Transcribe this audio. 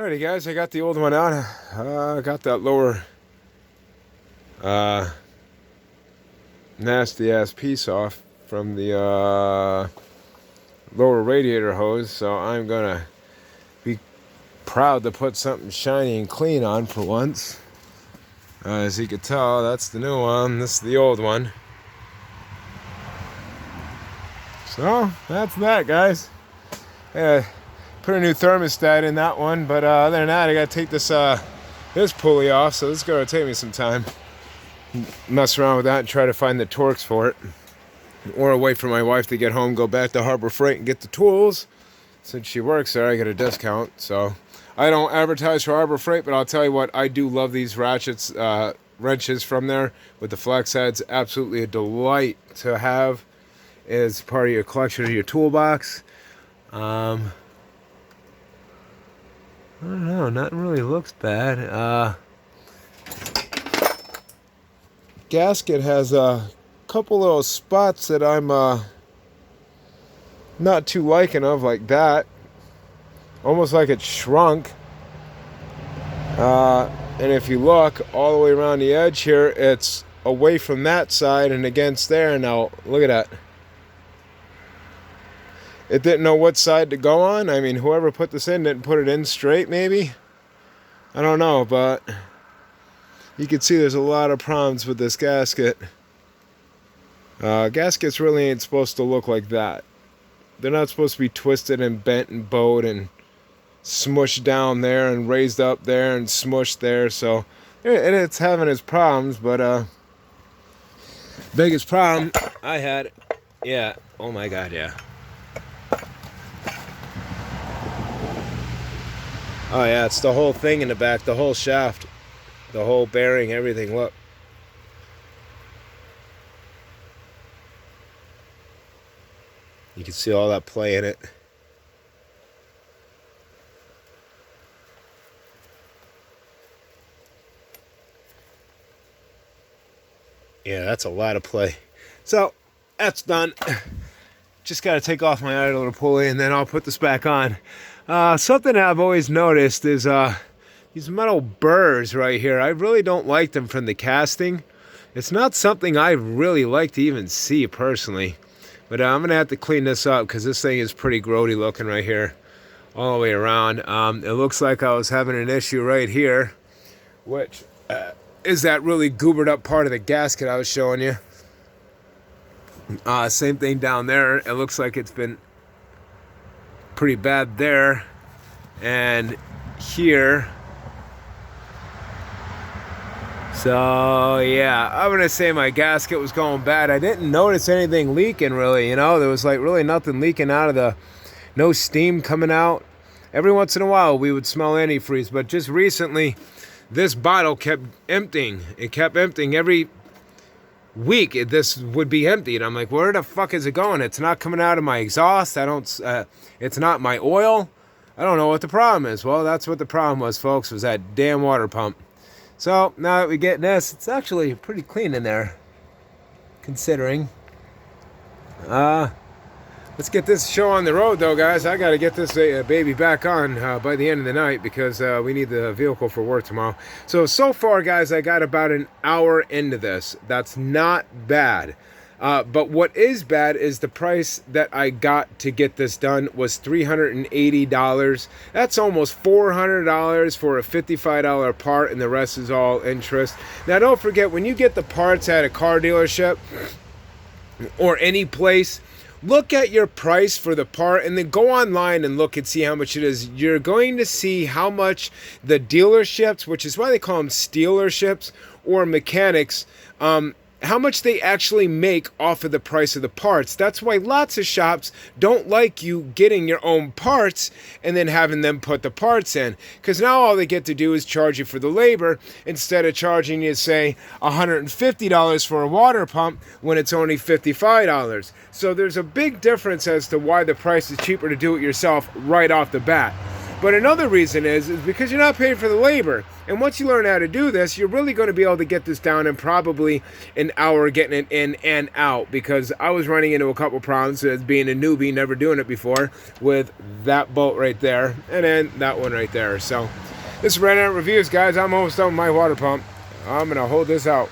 Alrighty guys, I got the old one out. I got that lower nasty ass piece off from the lower radiator hose, so I'm gonna be proud to put something shiny and clean on for once. As you can tell, that's the new one, this is the old one. So that's that, guys. Yeah, put a new thermostat in that one, but other than that, I gotta take this pulley off, so this is gonna take me some time. Mess around with that and try to find the Torx for it, or wait for my wife to get home, go back to Harbor Freight and get the tools. Since she works there, I get a discount. So I don't advertise for Harbor Freight, but I'll tell you what, I do love these ratchets, wrenches from there with the flex heads. Absolutely a delight to have as part of your collection of your toolbox. I don't know, nothing really looks bad. Gasket has a couple little spots that I'm not too liking of, like that. Almost like it shrunk. And if you look all the way around the edge here, it's away from that side and against there. Now, look at that. It didn't know what side to go on. I mean, whoever put this in didn't put it in straight, maybe? I don't know, but you can see there's a lot of problems with this gasket. Gaskets really ain't supposed to look like that. They're not supposed to be twisted and bent and bowed and smushed down there and raised up there and smushed there. So it's having its problems, but biggest problem I had, yeah, oh my god, yeah. Oh yeah, it's the whole thing in the back, the whole shaft, the whole bearing, everything, look. You can see all that play in it. Yeah, that's a lot of play. So, that's done. Just got to take off my idler pulley and then I'll put this back on. Something I've always noticed is these metal burrs right here. I really don't like them from the casting. It's not something I really like to even see personally. But I'm going to have to clean this up because this thing is pretty grody looking right here all the way around. It looks like I was having an issue right here, which is that really goobered up part of the gasket I was showing you. Same thing down there. It looks like it's been pretty bad there. And here. So yeah, I'm gonna say my gasket was going bad. I didn't notice anything leaking really, you know. There was like really nothing leaking out of the, no steam coming out. Every once in a while we would smell antifreeze, but just recently this bottle kept emptying. It kept emptying every week. This would be emptied. I'm like, where the fuck is it going? It's not coming out of my exhaust. It's not my oil. I don't know what the problem is. Well, that's what the problem was, folks, was that damn water pump. So now that we get this, it's actually pretty clean in there, considering. Let's get this show on the road though, guys. I got to get this baby back on by the end of the night because we need the vehicle for work tomorrow. So far, guys, I got about an hour into this. That's not bad. But what is bad is the price that I got to get this done was $380. That's almost $400 for a $55 part, and the rest is all interest. Now, don't forget, when you get the parts at a car dealership or any place, look at your price for the part and then go online and look and see how much it is. You're going to see how much the dealerships, which is why they call them stealerships or mechanics, how much they actually make off of the price of the parts. That's why lots of shops don't like you getting your own parts and then having them put the parts in. Because now all they get to do is charge you for the labor instead of charging you, say, $150 for a water pump when it's only $55. So there's a big difference as to why the price is cheaper to do it yourself right off the bat. But another reason is because you're not paying for the labor. And once you learn how to do this, you're really going to be able to get this down in probably an hour getting it in and out. Because I was running into a couple problems as being a newbie, never doing it before, with that bolt right there and then that one right there. So this is Red Ant Reviews, guys. I'm almost done with my water pump. I'm going to hold this out.